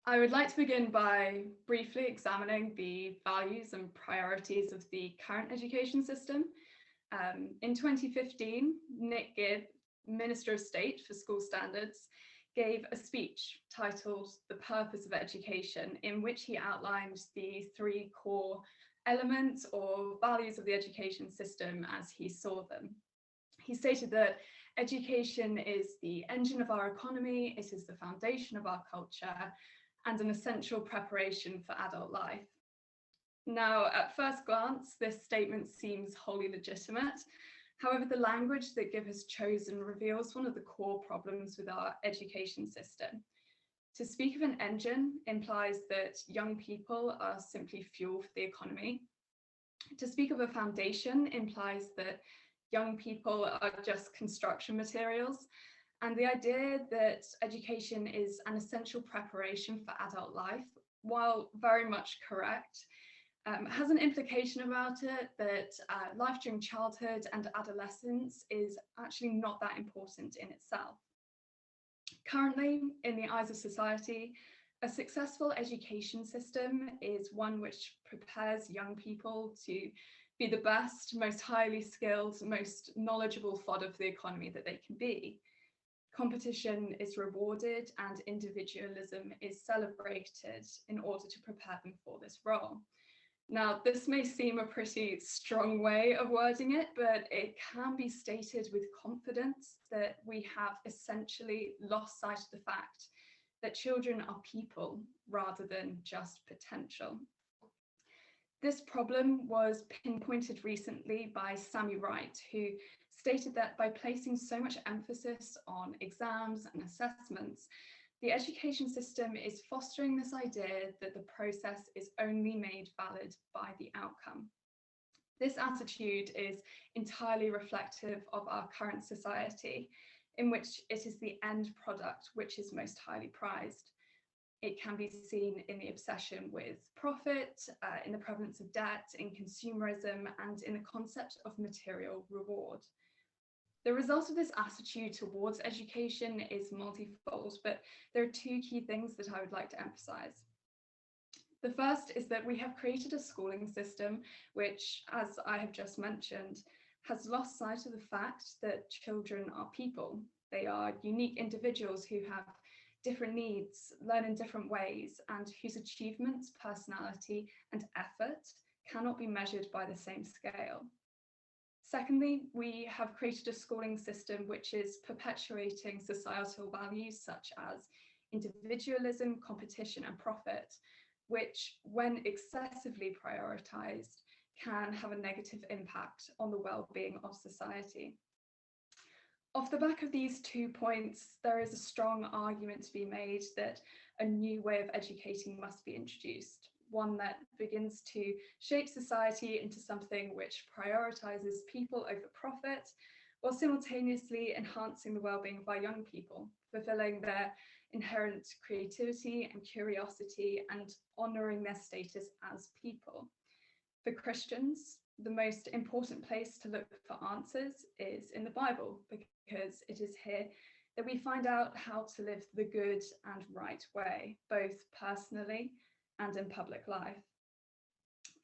I would like to begin by briefly examining the values and priorities of the current education system. In 2015, Nick Gibb, Minister of State for School Standards, gave a speech titled "The Purpose of Education," in which he outlined the three core elements or values of the education system as he saw them. He stated that education is the engine of our economy, it is the foundation of our culture, and an essential preparation for adult life. Now, at first glance, this statement seems wholly legitimate. However, the language that Gibb has chosen reveals one of the core problems with our education system. To speak of an engine implies that young people are simply fuel for the economy. To speak of a foundation implies that young people are just construction materials. And the idea that education is an essential preparation for adult life, while very much correct, has an implication about it that life during childhood and adolescence is actually not that important in itself. Currently, in the eyes of society, a successful education system is one which prepares young people to be the best, most highly skilled, most knowledgeable fodder for the economy that they can be. Competition is rewarded and individualism is celebrated in order to prepare them for this role. Now, this may seem a pretty strong way of wording it, but it can be stated with confidence that we have essentially lost sight of the fact that children are people rather than just potential. This problem was pinpointed recently by Sammy Wright, who stated that by placing so much emphasis on exams and assessments, the education system is fostering this idea that the process is only made valid by the outcome. This attitude is entirely reflective of our current society, in which it is the end product which is most highly prized. It can be seen in the obsession with profit, in the prevalence of debt, in consumerism, and in the concept of material reward. The result of this attitude towards education is multifold, but there are two key things that I would like to emphasize. The first is that we have created a schooling system which, as I have just mentioned, has lost sight of the fact that children are people. They are unique individuals who have different needs, learn in different ways, and whose achievements, personality, and effort cannot be measured by the same scale. Secondly, we have created a schooling system which is perpetuating societal values such as individualism, competition, and profit, which, when excessively prioritized, can have a negative impact on the well-being of society. Off the back of these 2 points, there is a strong argument to be made that a new way of educating must be introduced, one that begins to shape society into something which prioritizes people over profit, while simultaneously enhancing the well-being of our young people, fulfilling their inherent creativity and curiosity and honoring their status as people. For Christians, the most important place to look for answers is in the Bible, because it is here that we find out how to live the good and right way, both personally and in public life.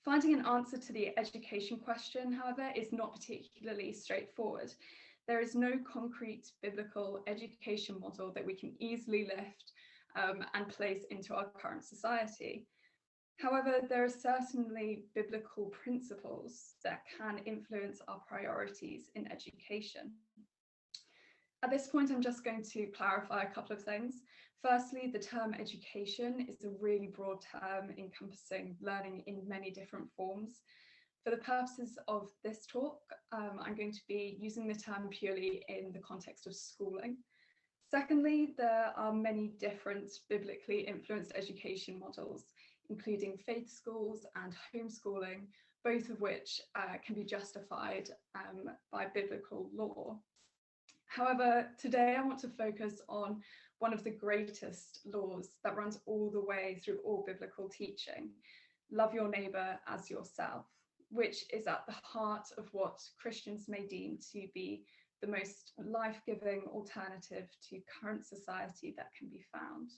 Finding an answer to the education question, however, is not particularly straightforward. There is no concrete biblical education model that we can easily lift and place into our current society. However, there are certainly biblical principles that can influence our priorities in education. At this point, I'm just going to clarify a couple of things. Firstly, the term education is a really broad term encompassing learning in many different forms. For the purposes of this talk, I'm going to be using the term purely in the context of schooling. Secondly, there are many different biblically influenced education models, including faith schools and homeschooling, both of which can be justified by biblical law. However, today I want to focus on one of the greatest laws that runs all the way through all biblical teaching: love your neighbour as yourself, which is at the heart of what Christians may deem to be the most life-giving alternative to current society that can be found.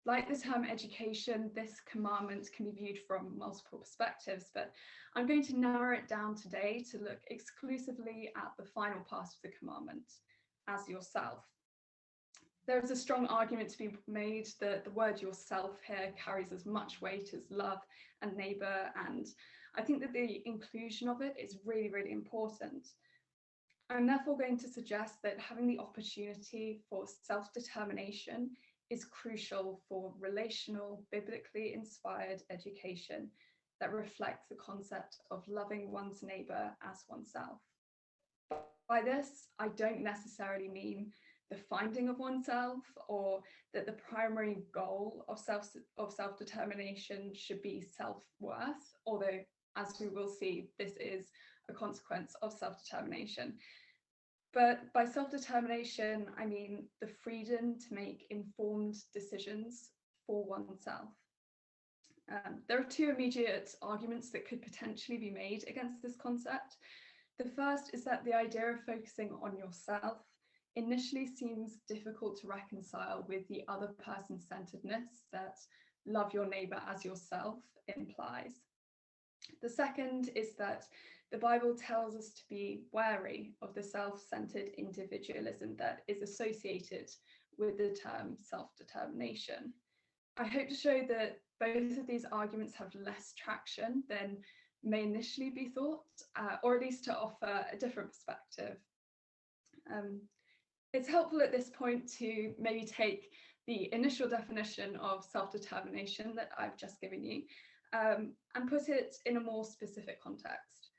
Like the term education, this commandment can be viewed from multiple perspectives, but I'm going to narrow it down today to look exclusively at the final part of the commandment, as yourself. There is a strong argument to be made that the word yourself here carries as much weight as love and neighbour, and I think that the inclusion of it is really, really important. I'm therefore going to suggest that having the opportunity for self-determination is crucial for relational, biblically inspired education that reflects the concept of loving one's neighbour as oneself. By this, I don't necessarily mean the finding of oneself, or that the primary goal of self-determination should be self-worth, although, as we will see, this is a consequence of self-determination. But by self-determination, I mean the freedom to make informed decisions for oneself. There are two immediate arguments that could potentially be made against this concept. The first is that the idea of focusing on yourself initially seems difficult to reconcile with the other person-centeredness that love your neighbour as yourself implies. The second is that the Bible tells us to be wary of the self-centered individualism that is associated with the term self-determination. I hope to show that both of these arguments have less traction than may initially be thought, or at least to offer a different perspective. It's helpful at this point to maybe take the initial definition of self-determination that I've just given you and put it in a more specific context.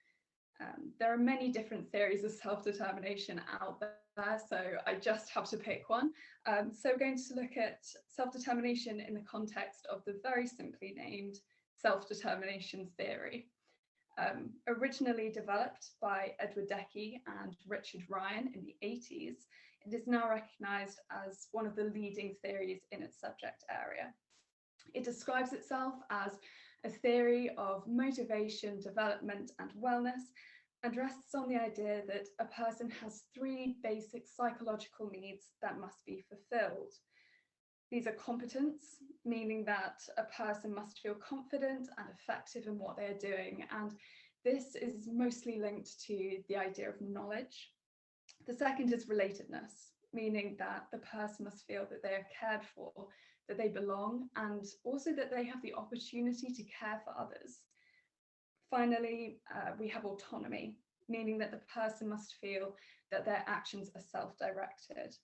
There are many different theories of self-determination out there, so I just have to pick one. So we're going to look at self-determination in the context of the very simply named self-determination theory. Originally developed by Edward Deci and Richard Ryan in the 80s, it is now recognised as one of the leading theories in its subject area. It describes itself as a theory of motivation, development, and wellness, and rests on the idea that a person has three basic psychological needs that must be fulfilled. These are competence, meaning that a person must feel confident and effective in what they are doing, and this is mostly linked to the idea of knowledge. The second is relatedness, meaning that the person must feel that they are cared for, that they belong, and also that they have the opportunity to care for others. Finally, we have autonomy, meaning that the person must feel that their actions are self-directed.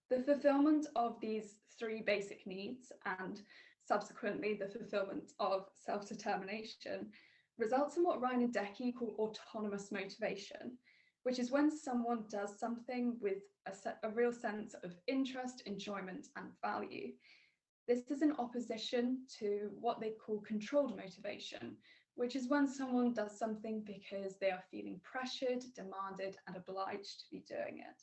The fulfillment of these three basic needs, and subsequently the fulfillment of self-determination, results in what Ryan and Deci call autonomous motivation, which is when someone does something with a real sense of interest, enjoyment, and value. This is in opposition to what they call controlled motivation, which is when someone does something because they are feeling pressured, demanded, and obliged to be doing it.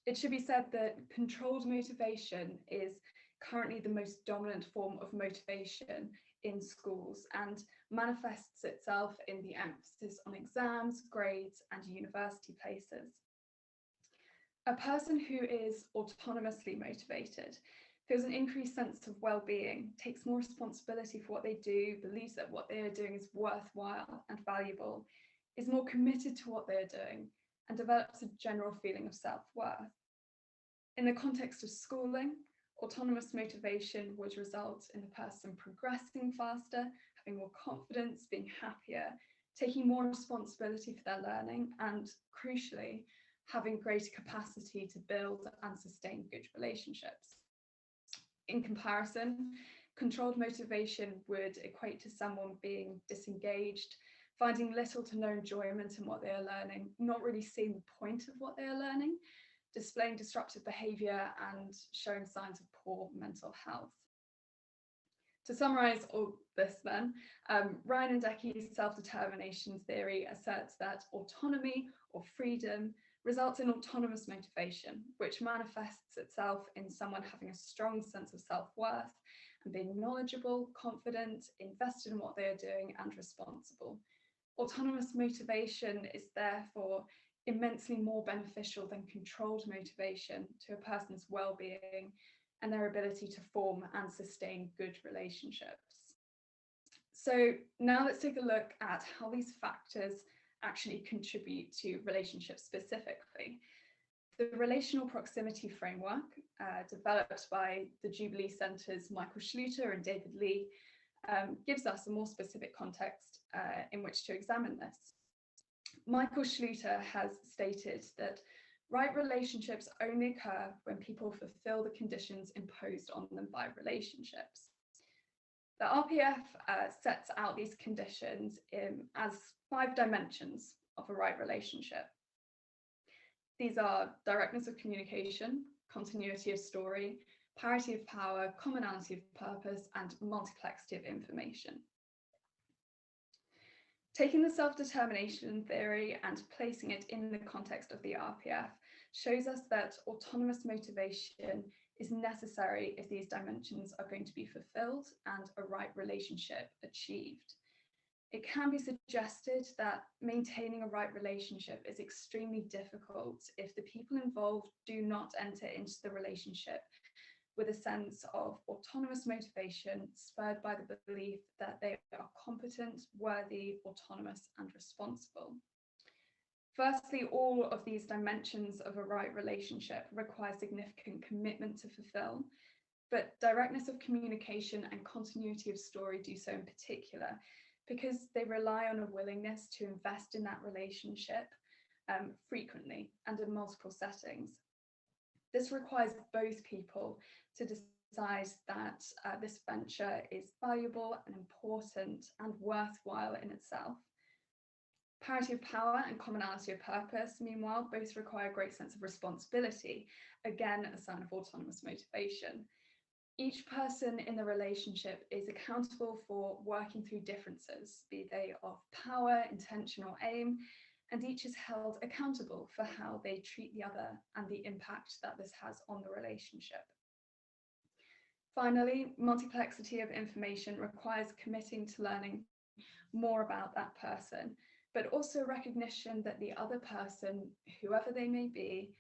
It should be said that controlled motivation is currently the most dominant form of motivation in schools and manifests itself in the emphasis on exams, grades, and university places. A person who is autonomously motivated feels an increased sense of well-being, takes more responsibility for what they do, believes that what they are doing is worthwhile and valuable, is more committed to what they are doing, and develops a general feeling of self-worth. In the context of schooling, autonomous motivation would result in the person progressing faster, having more confidence, being happier, taking more responsibility for their learning, and crucially, having greater capacity to build and sustain good relationships. In comparison, controlled motivation would equate to someone being disengaged, finding little to no enjoyment in what they are learning, not really seeing the point of what they are learning, displaying disruptive behaviour and showing signs of poor mental health. To summarise all this then, Ryan and Deci's self-determination theory asserts that autonomy or freedom results in autonomous motivation, which manifests itself in someone having a strong sense of self-worth and being knowledgeable, confident, invested in what they are doing, and responsible. Autonomous motivation is therefore immensely more beneficial than controlled motivation to a person's well-being, and their ability to form and sustain good relationships. So now let's take a look at how these factors actually contribute to relationships specifically. The relational proximity framework, developed by the Jubilee Centre's Michael Schluter and David Lee, gives us a more specific context in which to examine this. Michael Schluter has stated that right relationships only occur when people fulfill the conditions imposed on them by relationships. The RPF sets out these conditions as 5 dimensions of a right relationship. These are directness of communication, continuity of story, parity of power, commonality of purpose, and multiplexity of information. Taking the self-determination theory and placing it in the context of the RPF shows us that autonomous motivation is necessary if these dimensions are going to be fulfilled and a right relationship achieved. It can be suggested that maintaining a right relationship is extremely difficult if the people involved do not enter into the relationship with a sense of autonomous motivation spurred by the belief that they are competent, worthy, autonomous, and responsible. Firstly, all of these dimensions of a right relationship require significant commitment to fulfill, but directness of communication and continuity of story do so in particular, because they rely on a willingness to invest in that relationship frequently and in multiple settings. This requires both people to decide that this venture is valuable and important and worthwhile in itself. Parity of power and commonality of purpose, meanwhile, both require a great sense of responsibility, again, a sign of autonomous motivation. Each person in the relationship is accountable for working through differences, be they of power, intention, or aim, and each is held accountable for how they treat the other and the impact that this has on the relationship. Finally, multiplexity of information requires committing to learning more about that person, but also recognition that the other person, whoever they may be,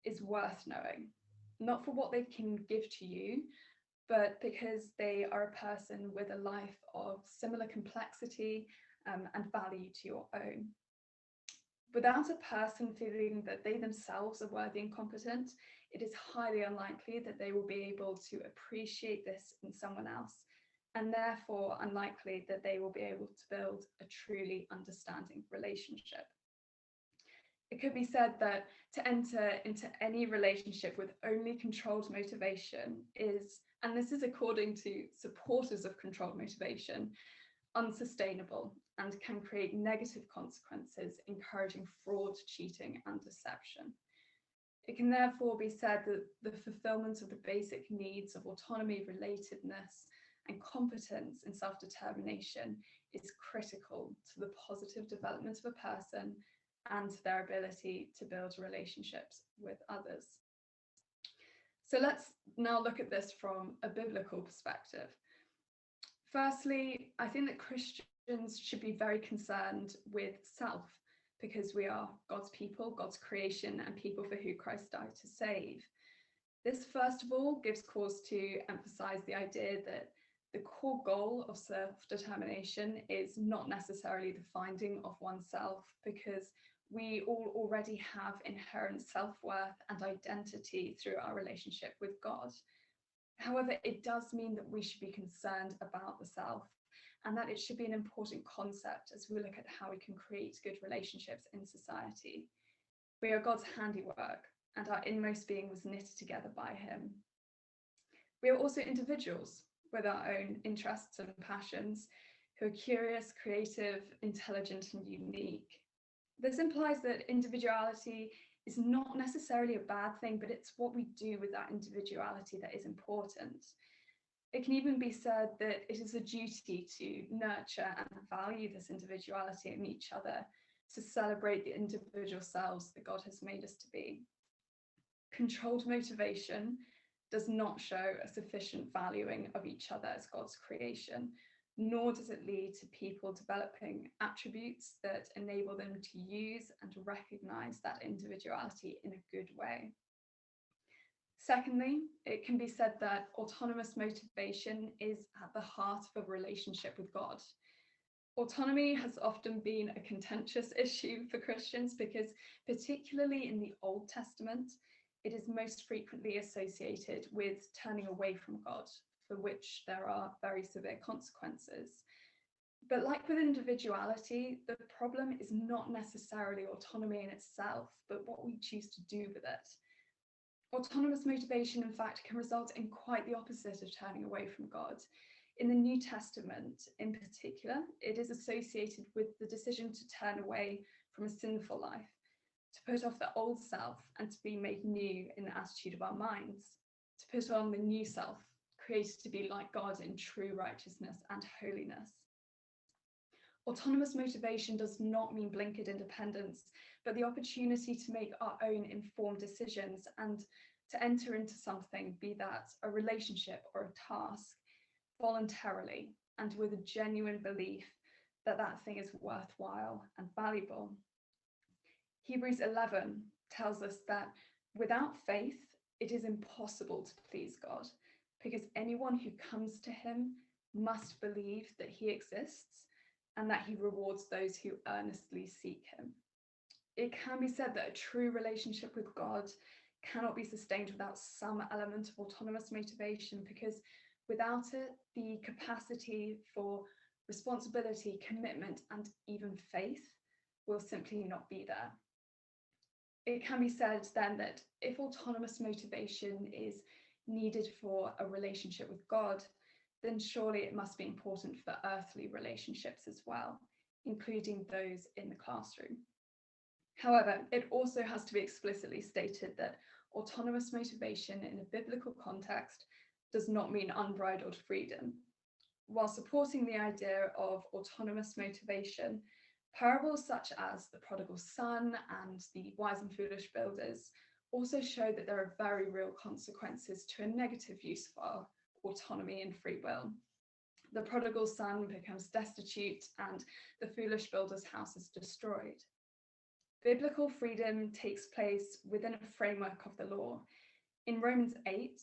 is worth knowing, not for what they can give to you, but because they are a person with a life of similar complexity and value to your own. Without a person feeling that they themselves are worthy and competent, it is highly unlikely that they will be able to appreciate this in someone else, and therefore unlikely that they will be able to build a truly understanding relationship. It could be said that to enter into any relationship with only controlled motivation is, and this is according to supporters of controlled motivation, unsustainable and can create negative consequences, encouraging fraud, cheating, and deception. It can therefore be said that the fulfillment of the basic needs of autonomy, relatedness, and competence in self-determination is critical to the positive development of a person and to their ability to build relationships with others. So let's now look at this from a biblical perspective. Firstly, I think that Christians should be very concerned with self, because we are God's people, God's creation, and people for who Christ died to save. This, first of all, gives cause to emphasize the idea that the core goal of self-determination is not necessarily the finding of oneself, because we all already have inherent self-worth and identity through our relationship with God. However, it does mean that we should be concerned about the self, and that it should be an important concept as we look at how we can create good relationships in society. We are God's handiwork, and our inmost being was knitted together by him. We are also individuals with our own interests and passions, who are curious, creative, intelligent, and unique. This implies that individuality is not necessarily a bad thing, but it's what we do with that individuality that is important. It can even be said that it is a duty to nurture and value this individuality in each other, to celebrate the individual selves that God has made us to be. Controlled motivation does not show a sufficient valuing of each other as God's creation, nor does it lead to people developing attributes that enable them to use and recognize that individuality in a good way. Secondly, it can be said that autonomous motivation is at the heart of a relationship with God. Autonomy has often been a contentious issue for Christians because, particularly in the Old Testament, it is most frequently associated with turning away from God, for which there are very severe consequences. But like with individuality, the problem is not necessarily autonomy in itself, but what we choose to do with it. Autonomous motivation, in fact, can result in quite the opposite of turning away from God. In the New Testament, in particular, it is associated with the decision to turn away from a sinful life, to put off the old self and to be made new in the attitude of our minds, to put on the new self, created to be like God in true righteousness and holiness. Autonomous motivation does not mean blinkered independence, but the opportunity to make our own informed decisions and to enter into something, be that a relationship or a task, voluntarily and with a genuine belief that that thing is worthwhile and valuable. Hebrews 11 tells us that without faith, it is impossible to please God, because anyone who comes to him must believe that he exists and that he rewards those who earnestly seek him. It can be said that a true relationship with God cannot be sustained without some element of autonomous motivation, because without it, the capacity for responsibility, commitment, and even faith will simply not be there. It can be said then that if autonomous motivation is needed for a relationship with God, then surely it must be important for earthly relationships as well, including those in the classroom. However, it also has to be explicitly stated that autonomous motivation in a biblical context does not mean unbridled freedom. While supporting the idea of autonomous motivation, parables such as the prodigal son and the wise and foolish builders also show that there are very real consequences to a negative use of our autonomy and free will. The prodigal son becomes destitute and the foolish builder's house is destroyed. Biblical freedom takes place within a framework of the law. In Romans 8,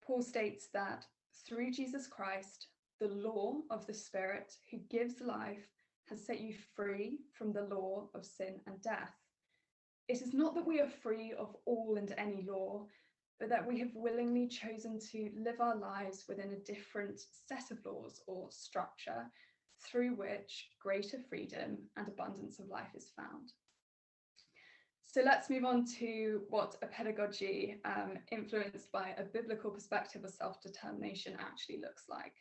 Paul states that through Jesus Christ, the law of the Spirit who gives life has set you free from the law of sin and death. It is not that we are free of all and any law, but that we have willingly chosen to live our lives within a different set of laws or structure through which greater freedom and abundance of life is found. So let's move on to what a pedagogy influenced by a biblical perspective of self-determination actually looks like.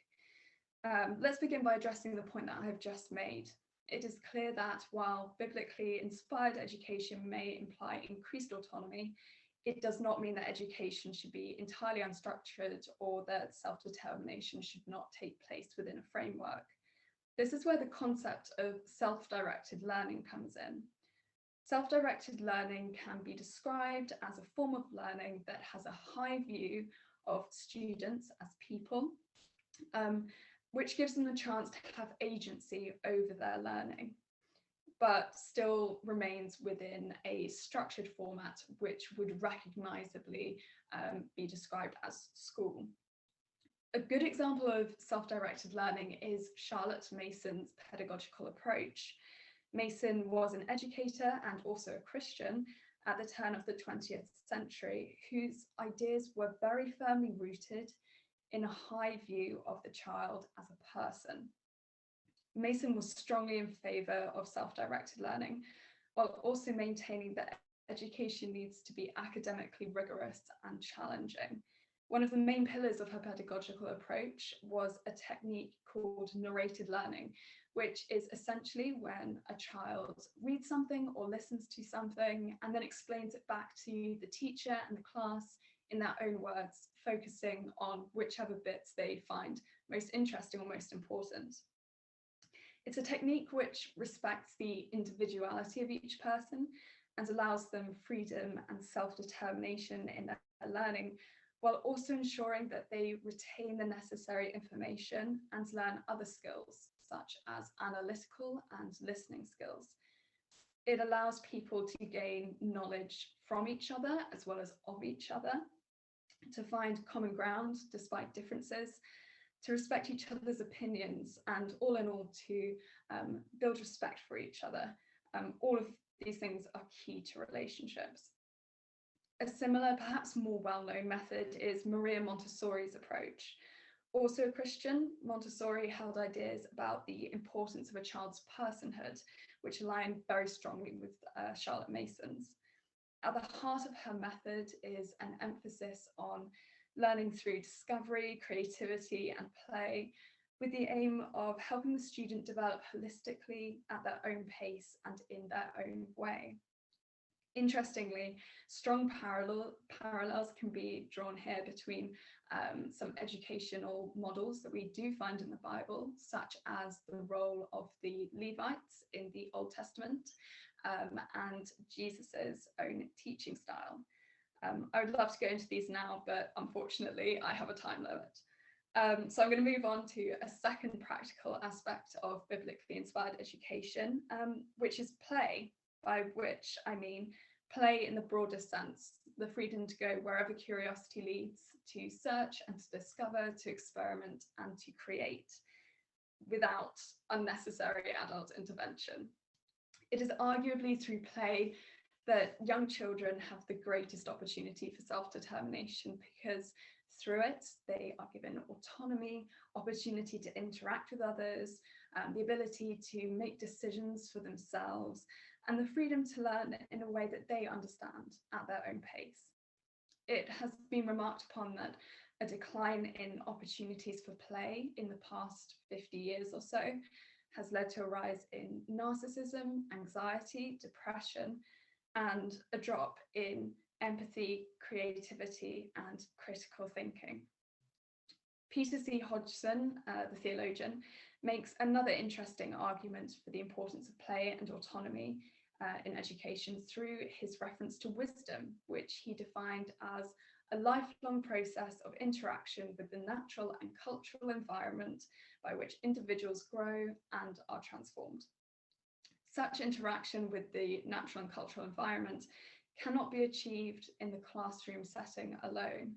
Let's begin by addressing the point that I have just made. It is clear that while biblically inspired education may imply increased autonomy, it does not mean that education should be entirely unstructured or that self-determination should not take place within a framework. This is where the concept of self-directed learning comes in. Self-directed learning can be described as a form of learning that has a high view of students as people, which gives them the chance to have agency over their learning, but still remains within a structured format which would recognisably be described as school. A good example of self-directed learning is Charlotte Mason's pedagogical approach. Mason was an educator and also a Christian at the turn of the 20th century, whose ideas were very firmly rooted in a high view of the child as a person. Mason was strongly in favour of self-directed learning, while also maintaining that education needs to be academically rigorous and challenging. One of the main pillars of her pedagogical approach was a technique called narrated learning, which is essentially when a child reads something or listens to something and then explains it back to the teacher and the class in their own words, focusing on whichever bits they find most interesting or most important. It's a technique which respects the individuality of each person and allows them freedom and self-determination in their learning, while also ensuring that they retain the necessary information and learn other skills, such as analytical and listening skills. It allows people to gain knowledge from each other as well as of each other. to find common ground despite differences, to respect each other's opinions, and all in all, to build respect for each other. All of these things are key to relationships. A similar, perhaps more well-known method is Maria Montessori's approach. Also a Christian, Montessori held ideas about the importance of a child's personhood, which aligned very strongly with Charlotte Mason's. At the heart of her method is an emphasis on learning through discovery, creativity, and play, with the aim of helping the student develop holistically at their own pace and in their own way. Interestingly, strong parallels can be drawn here between some educational models that we do find in the Bible, such as the role of the Levites in the Old Testament, and Jesus's own teaching style. I would love to go into these now, but unfortunately I have a time limit. So I'm going to move on to a second practical aspect of biblically inspired education, which is play, by which I mean play in the broadest sense, the freedom to go wherever curiosity leads, to search and to discover, to experiment and to create without unnecessary adult intervention. It is arguably through play that young children have the greatest opportunity for self-determination, because through it they are given autonomy, opportunity to interact with others, the ability to make decisions for themselves, and the freedom to learn in a way that they understand at their own pace. It has been remarked upon that a decline in opportunities for play in the past 50 years or so has led to a rise in narcissism, anxiety, depression, and a drop in empathy, creativity, and critical thinking. Peter C. Hodgson, the theologian, makes another interesting argument for the importance of play and autonomy in education through his reference to wisdom, which he defined as a lifelong process of interaction with the natural and cultural environment by which individuals grow and are transformed. Such interaction with the natural and cultural environment cannot be achieved in the classroom setting alone.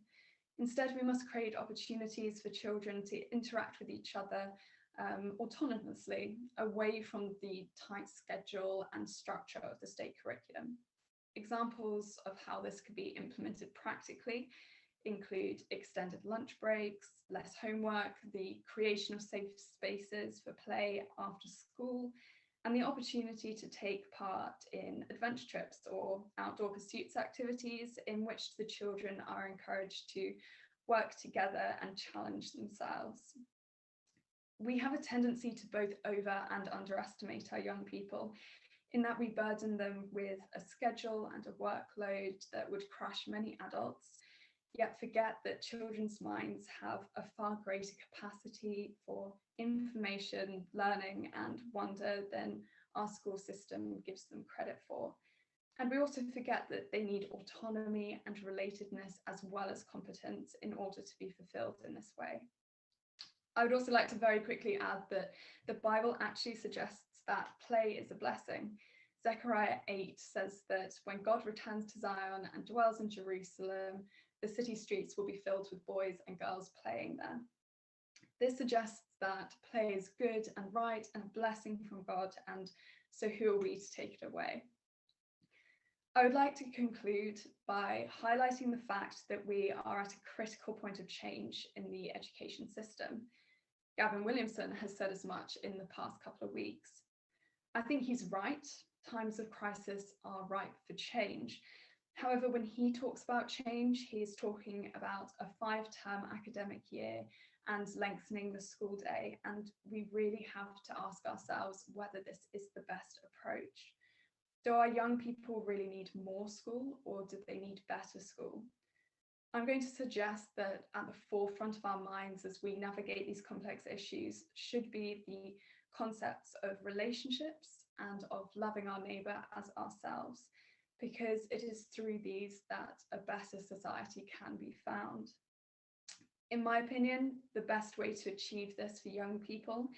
Instead, we must create opportunities for children to interact with each other autonomously, away from the tight schedule and structure of the state curriculum. Examples of how this could be implemented practically include extended lunch breaks, less homework, the creation of safe spaces for play after school, and the opportunity to take part in adventure trips or outdoor pursuits activities in which the children are encouraged to work together and challenge themselves. We have a tendency to both over and underestimate our young people, in that we burden them with a schedule and a workload that would crush many adults, yet forget that children's minds have a far greater capacity for information, learning, and wonder than our school system gives them credit for. And we also forget that they need autonomy and relatedness as well as competence in order to be fulfilled in this way. I would also like to very quickly add that the Bible actually suggests that play is a blessing. Zechariah 8 says that when God returns to Zion and dwells in Jerusalem, the city streets will be filled with boys and girls playing there. This suggests that play is good and right and a blessing from God, and so who are we to take it away? I would like to conclude by highlighting the fact that we are at a critical point of change in the education system. Gavin Williamson has said as much in the past couple of weeks. I think he's right. Times of crisis are ripe for change. However, when he talks about change, he's talking about a 5-term academic year and lengthening the school day. And we really have to ask ourselves whether this is the best approach. Do our young people really need more school, or do they need better school? I'm going to suggest that at the forefront of our minds as we navigate these complex issues should be the concepts of relationships and of loving our neighbour as ourselves, because it is through these that a better society can be found. In my opinion, the best way to achieve this for young people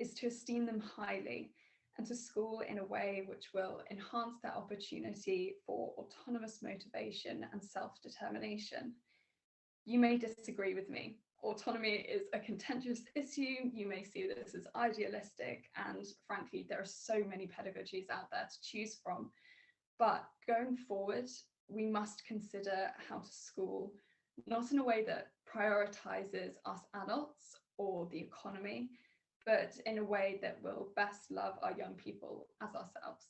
is to esteem them highly and to school in a way which will enhance their opportunity for autonomous motivation and self-determination. You may disagree with me. Autonomy is a contentious issue. You may see this as idealistic, and frankly, there are so many pedagogies out there to choose from. But going forward, we must consider how to school, not in a way that prioritizes us adults or the economy, but in a way that will best love our young people as ourselves.